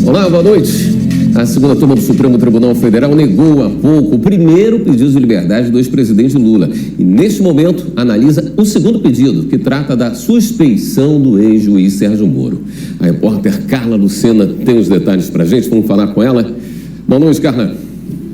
Olá, boa noite. A segunda turma do Supremo Tribunal Federal negou há pouco o primeiro pedido de liberdade do ex-presidente Lula e, neste momento, analisa o segundo pedido, que trata da suspeição do ex-juiz Sérgio Moro. A repórter Carla Lucena tem os detalhes para a gente, vamos falar com ela. Boa noite, Carla.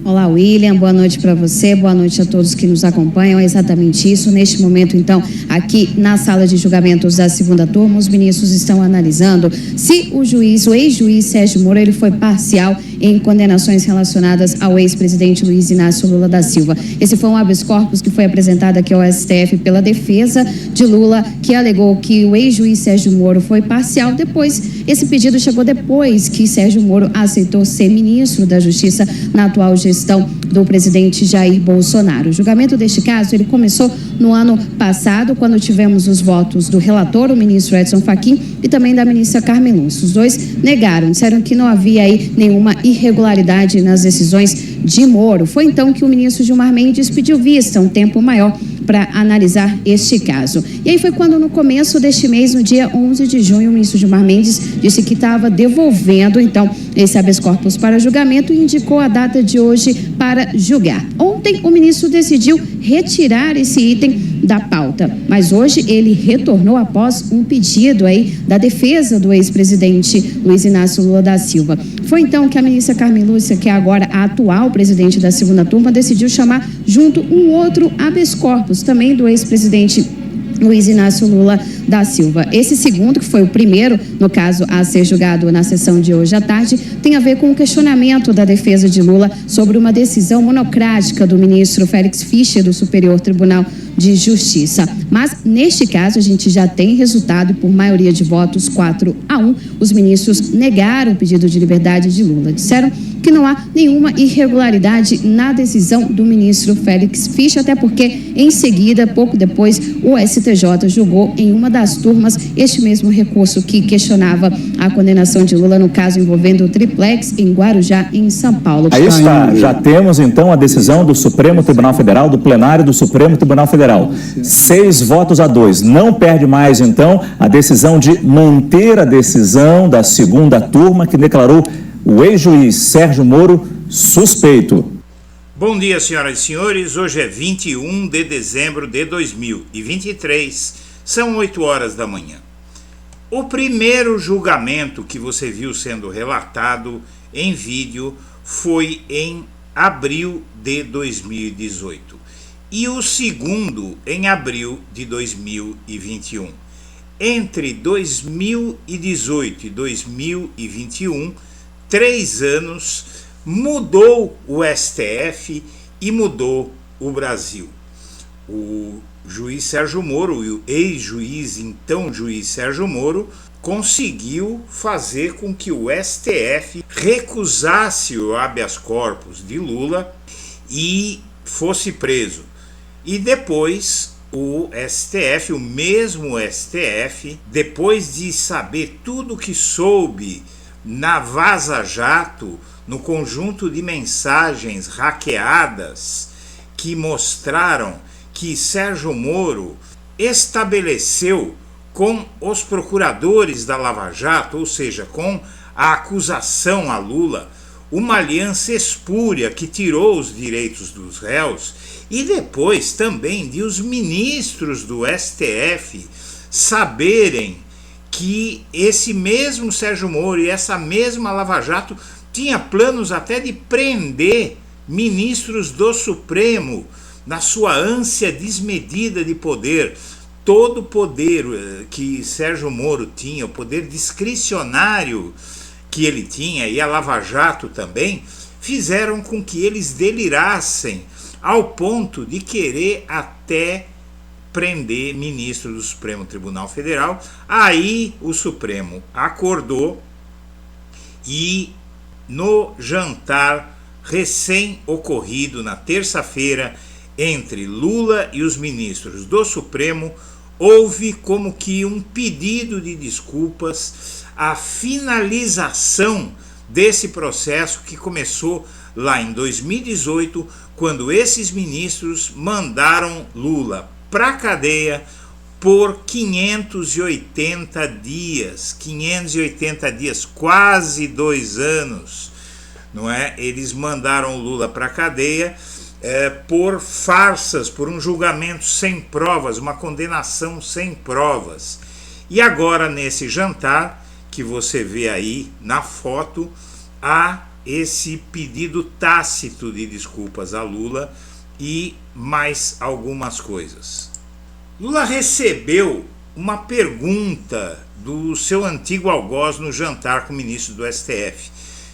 Olá, William, boa noite para você, boa noite a todos que nos acompanham. É exatamente isso. Neste momento, então, aqui na sala de julgamentos da segunda turma, os ministros estão analisando se o ex-juiz Sérgio Moro, ele foi parcial em condenações relacionadas ao ex-presidente Luiz Inácio Lula da Silva. Esse foi um habeas corpus que foi apresentado aqui ao STF pela defesa de Lula, que alegou que o ex-juiz Sérgio Moro foi parcial. Esse pedido chegou depois que Sérgio Moro aceitou ser ministro da Justiça na atual gestão do presidente Jair Bolsonaro. O julgamento deste caso, ele começou no ano passado, quando tivemos os votos do relator, o ministro Edson Fachin, e também da ministra Carmen Lúcia. Os dois negaram, disseram que não havia aí nenhuma irregularidade nas decisões de Moro. Foi então que o ministro Gilmar Mendes pediu vista, um tempo maior, para analisar este caso. E aí foi quando, no começo deste mês, no dia 11 de junho, o ministro Gilmar Mendes disse que estava devolvendo, então, esse habeas corpus para julgamento e indicou a data de hoje para julgar. Ontem, o ministro decidiu retirar esse item da pauta, mas hoje ele retornou após um pedido aí da defesa do ex-presidente Luiz Inácio Lula da Silva. Foi então que a ministra Carmen Lúcia, que é agora a atual presidente da segunda turma, decidiu chamar junto um outro habeas corpus, também do ex-presidente Luiz Inácio Lula da Silva. Esse segundo, que foi o primeiro, no caso, a ser julgado na sessão de hoje à tarde, tem a ver com o questionamento da defesa de Lula sobre uma decisão monocrática do ministro Félix Fischer, do Superior Tribunal de Justiça. Mas, neste caso, a gente já tem resultado e, por maioria de votos, 4-1, os ministros negaram o pedido de liberdade de Lula. Disseram que não há nenhuma irregularidade na decisão do ministro Félix Fischer, até porque, em seguida, pouco depois, o STJ julgou em uma das turmas este mesmo recurso que questionava a condenação de Lula no caso envolvendo o triplex em Guarujá, em São Paulo. Aí está, já temos então a decisão do Supremo Tribunal Federal, do plenário do Supremo Tribunal Federal. 6-2. Não perde mais então a decisão de manter a decisão da segunda turma que declarou o ex-juiz Sérgio Moro suspeito. Bom dia, senhoras e senhores. Hoje é 21 de dezembro de 2023. São 8 horas da manhã. O primeiro julgamento que você viu sendo relatado em vídeo foi em abril de 2018 e o segundo em abril de 2021. Entre 2018 e 2021, 3 anos, mudou o STF e mudou o Brasil. O juiz Sérgio Moro, o ex-juiz, então juiz Sérgio Moro, conseguiu fazer com que o STF recusasse o habeas corpus de Lula e fosse preso. E depois o STF, o mesmo STF, depois de saber tudo que soube na Vaza Jato, no conjunto de mensagens hackeadas que mostraram que Sérgio Moro estabeleceu com os procuradores da Lava Jato, ou seja, com a acusação a Lula, uma aliança espúria que tirou os direitos dos réus, e depois também de os ministros do STF saberem que esse mesmo Sérgio Moro e essa mesma Lava Jato tinha planos até de prender ministros do Supremo na sua ânsia desmedida de poder. Todo o poder que Sérgio Moro tinha, o poder discricionário que ele tinha, e a Lava Jato também, fizeram com que eles delirassem ao ponto de querer até prender ministro do Supremo Tribunal Federal. Aí o Supremo acordou e, no jantar recém-ocorrido na terça-feira entre Lula e os ministros do Supremo, houve como que um pedido de desculpas, a finalização desse processo que começou lá em 2018, quando esses ministros mandaram Lula para a cadeia, por 580 dias, quase 2 anos, não é? Eles mandaram o Lula para a cadeia por farsas, por um julgamento sem provas, uma condenação sem provas. E agora, nesse jantar, que você vê aí na foto, há esse pedido tácito de desculpas a Lula e mais algumas coisas. Lula recebeu uma pergunta do seu antigo algoz no jantar com o ministro do STF.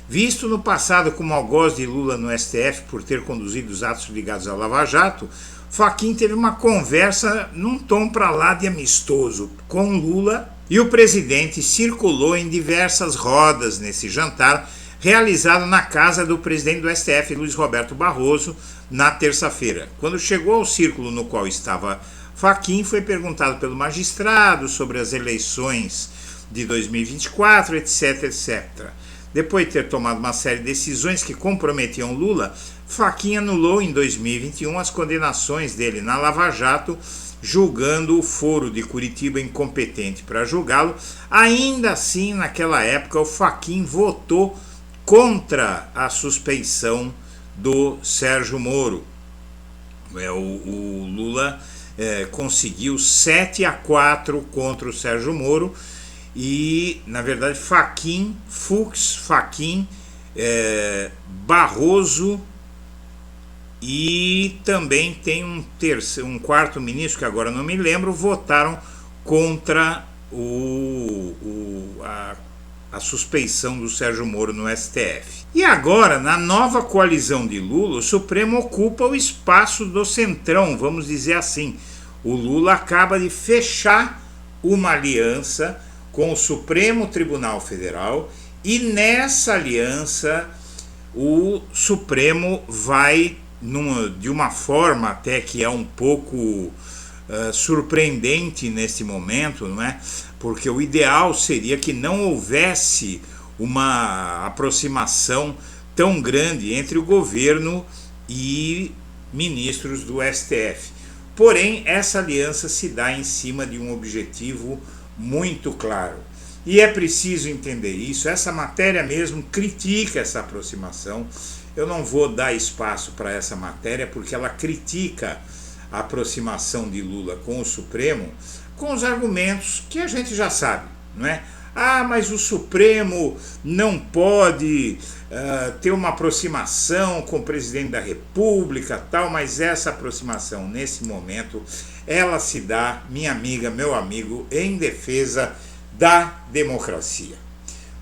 Visto no passado como algoz de Lula no STF por ter conduzido os atos ligados à Lava Jato, Fachin teve uma conversa num tom para lá de amistoso com Lula e o presidente circulou em diversas rodas nesse jantar realizado na casa do presidente do STF, Luiz Roberto Barroso, na terça-feira. Quando chegou ao círculo no qual estava Fachin, foi perguntado pelo magistrado sobre as eleições de 2024, etc, etc. Depois de ter tomado uma série de decisões que comprometiam Lula, Fachin anulou em 2021 as condenações dele na Lava Jato, julgando o foro de Curitiba incompetente para julgá-lo. Ainda assim, naquela época, o Fachin votou contra a suspeição do Sérgio Moro. O Lula conseguiu 7-4 contra o Sérgio Moro e, na verdade, Fachin, Barroso e também tem um quarto ministro, que agora não me lembro, votaram contra a suspeição do Sérgio Moro no STF. E agora, na nova coalizão de Lula, o Supremo ocupa o espaço do centrão, vamos dizer assim. O Lula acaba de fechar uma aliança com o Supremo Tribunal Federal e nessa aliança o Supremo vai, de uma forma até que é um pouco surpreendente nesse momento, não é? Porque o ideal seria que não houvesse uma aproximação tão grande entre o governo e ministros do STF. Porém, essa aliança se dá em cima de um objetivo muito claro. E é preciso entender isso. Essa matéria mesmo critica essa aproximação. Eu não vou dar espaço para essa matéria porque ela critica a aproximação de Lula com o Supremo com os argumentos que a gente já sabe, não é? Ah, mas o Supremo não pode ter uma aproximação com o presidente da República, tal, mas essa aproximação, nesse momento, ela se dá, minha amiga, meu amigo, em defesa da democracia.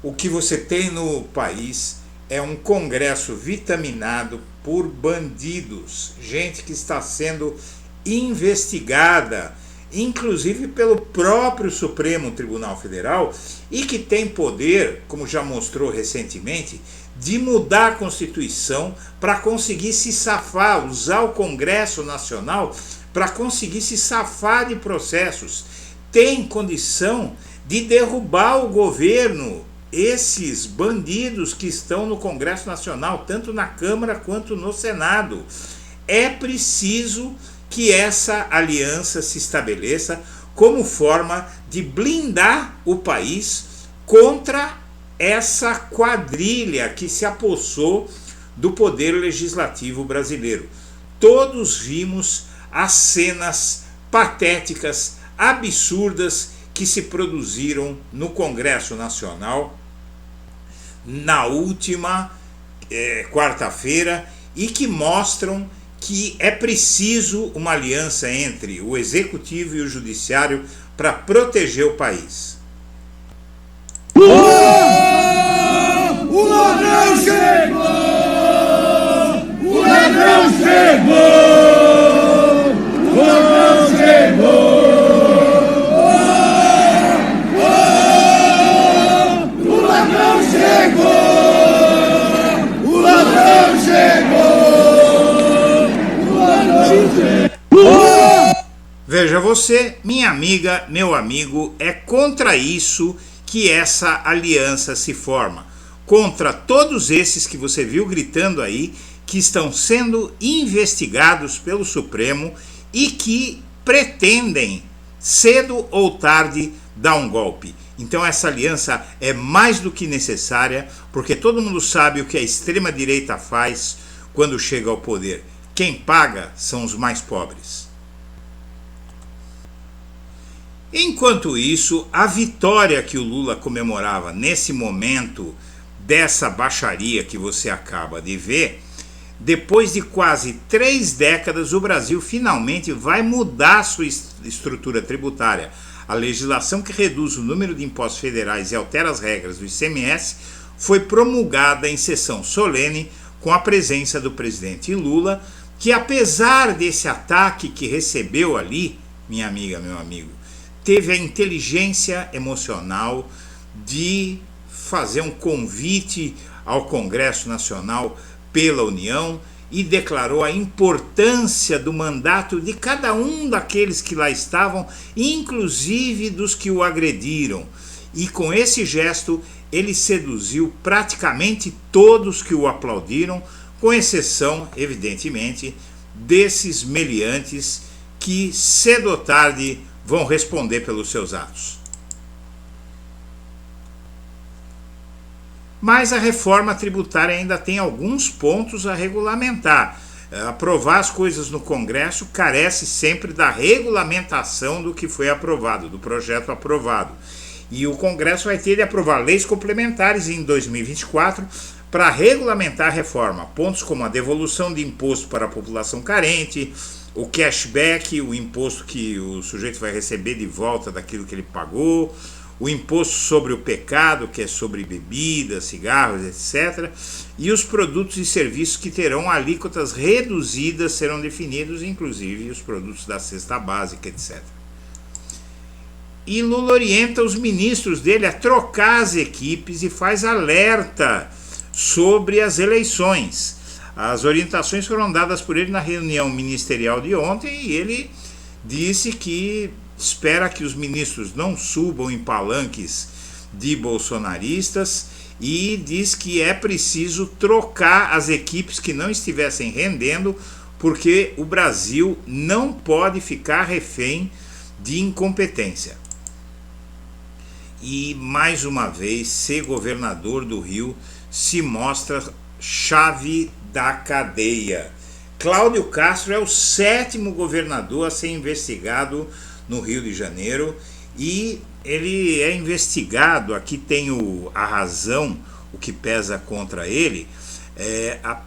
O que você tem no país é um Congresso vitaminado por bandidos, gente que está sendo investigada, inclusive pelo próprio Supremo Tribunal Federal, e que tem poder, como já mostrou recentemente, de mudar a Constituição para conseguir se safar, usar o Congresso Nacional para conseguir se safar de processos. Tem condição de derrubar o governo, esses bandidos que estão no Congresso Nacional, tanto na Câmara quanto no Senado. É preciso que essa aliança se estabeleça como forma de blindar o país contra essa quadrilha que se apossou do poder legislativo brasileiro. Todos vimos as cenas patéticas, absurdas que se produziram no Congresso Nacional na última quarta-feira e que mostram que é preciso uma aliança entre o Executivo e o Judiciário para proteger o país. O ladrão chegou! O ladrão chegou! O ladrão chegou! O ladrão chegou! O ladrão chegou! Veja você, minha amiga, meu amigo, é contra isso que essa aliança se forma. Contra todos esses que você viu gritando aí, que estão sendo investigados pelo Supremo e que pretendem cedo ou tarde dá um golpe. Então essa aliança é mais do que necessária, porque todo mundo sabe o que a extrema-direita faz quando chega ao poder. Quem paga são os mais pobres. Enquanto isso, a vitória que o Lula comemorava nesse momento dessa baixaria que você acaba de ver, depois de quase 3 décadas, o Brasil finalmente vai mudar sua estrutura tributária. A legislação que reduz o número de impostos federais e altera as regras do ICMS foi promulgada em sessão solene com a presença do presidente Lula, que apesar desse ataque que recebeu ali, minha amiga, meu amigo, teve a inteligência emocional de fazer um convite ao Congresso Nacional pela União e declarou a importância do mandato de cada um daqueles que lá estavam, inclusive dos que o agrediram. E com esse gesto ele seduziu praticamente todos que o aplaudiram, com exceção, evidentemente, desses meliantes que cedo ou tarde vão responder pelos seus atos. Mas a reforma tributária ainda tem alguns pontos a regulamentar. Aprovar as coisas no Congresso carece sempre da regulamentação do que foi aprovado, do projeto aprovado. E o Congresso vai ter de aprovar leis complementares em 2024 para regulamentar a reforma. Pontos como a devolução de imposto para a população carente, o cashback, o imposto que o sujeito vai receber de volta daquilo que ele pagou, o imposto sobre o pecado, que é sobre bebidas, cigarros, etc. E os produtos e serviços que terão alíquotas reduzidas serão definidos, inclusive os produtos da cesta básica, etc. E Lula orienta os ministros dele a trocar as equipes e faz alerta sobre as eleições. As orientações foram dadas por ele na reunião ministerial de ontem e ele disse que espera que os ministros não subam em palanques de bolsonaristas e diz que é preciso trocar as equipes que não estivessem rendendo, porque o Brasil não pode ficar refém de incompetência. E mais uma vez, ser governador do Rio se mostra chave da cadeia. Cláudio Castro é o 7º governador a ser investigado no Rio de Janeiro e ele é investigado, aqui tem a razão, o que pesa contra ele,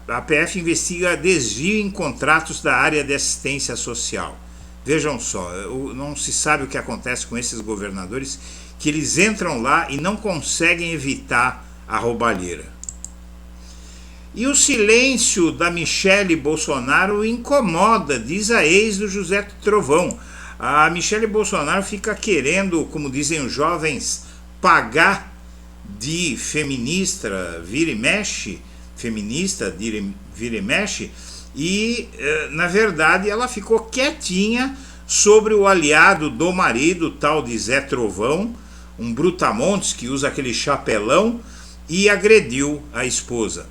a PF investiga desvio em contratos da área de assistência social. Vejam só, não se sabe o que acontece com esses governadores, que eles entram lá e não conseguem evitar a roubalheira. E o silêncio da Michele Bolsonaro incomoda, diz a ex do José Trovão. A Michele Bolsonaro fica querendo, como dizem os jovens, pagar de feminista, vira e mexe, e na verdade ela ficou quietinha sobre o aliado do marido, tal de Zé Trovão, um brutamontes que usa aquele chapelão, e agrediu a esposa.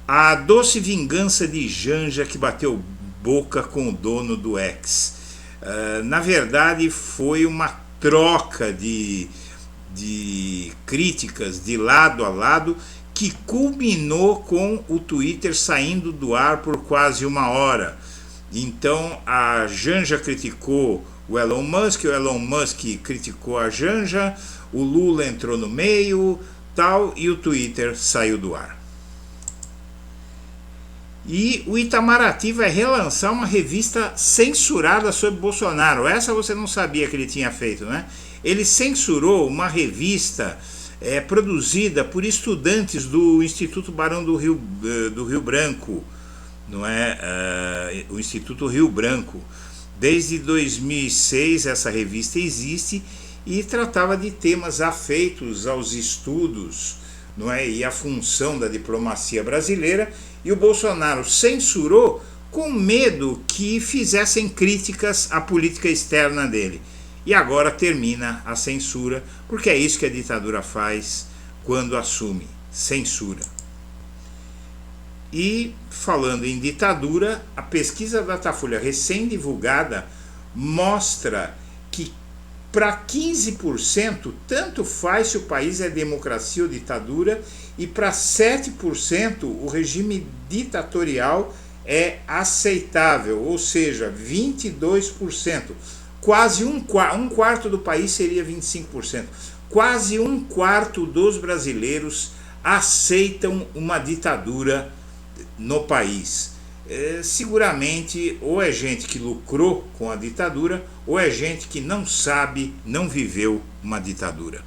A doce vingança de Janja que bateu boca com o dono do ex. Na verdade foi uma troca de críticas de lado a lado que culminou com o Twitter saindo do ar por quase 1 hora. Então a Janja criticou o Elon Musk criticou a Janja, o Lula entrou no meio, tal, e o Twitter saiu do ar. E o Itamaraty vai relançar uma revista censurada sobre Bolsonaro. Essa você não sabia que ele tinha feito, né? Ele censurou uma revista produzida por estudantes do Instituto Barão do Rio Branco, não é? O Instituto Rio Branco. Desde 2006 essa revista existe e tratava de temas afeitos aos estudos, não é? E a função da diplomacia brasileira, e o Bolsonaro censurou com medo que fizessem críticas à política externa dele. E agora termina a censura, porque é isso que a ditadura faz quando assume, censura. E falando em ditadura, a pesquisa Datafolha recém-divulgada mostra que para 15%, tanto faz se o país é democracia ou ditadura, e para 7% o regime ditatorial é aceitável, ou seja, 22%. Quase um quarto do país seria 25%. Quase um quarto dos brasileiros aceitam uma ditadura no país. Seguramente ou é gente que lucrou com a ditadura ou é gente que não sabe, não viveu uma ditadura.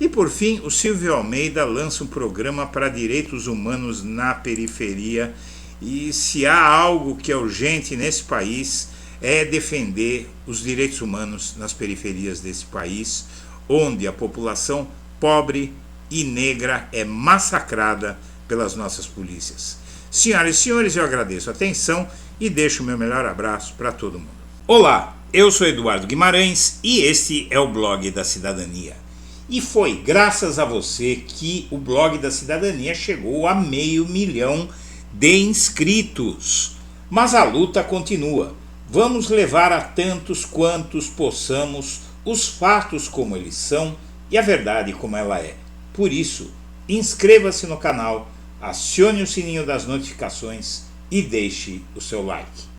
E por fim, o Silvio Almeida lança um programa para direitos humanos na periferia, e se há algo que é urgente nesse país é defender os direitos humanos nas periferias desse país, onde a população pobre e negra é massacrada pelas nossas polícias. Senhoras e senhores, eu agradeço a atenção e deixo o meu melhor abraço para todo mundo. Olá, eu sou Eduardo Guimarães e este é o Blog da Cidadania. E foi graças a você que o Blog da Cidadania chegou a 500 mil de inscritos. Mas a luta continua. Vamos levar a tantos quantos possamos os fatos como eles são e a verdade como ela é. Por isso, inscreva-se no canal, acione o sininho das notificações e deixe o seu like.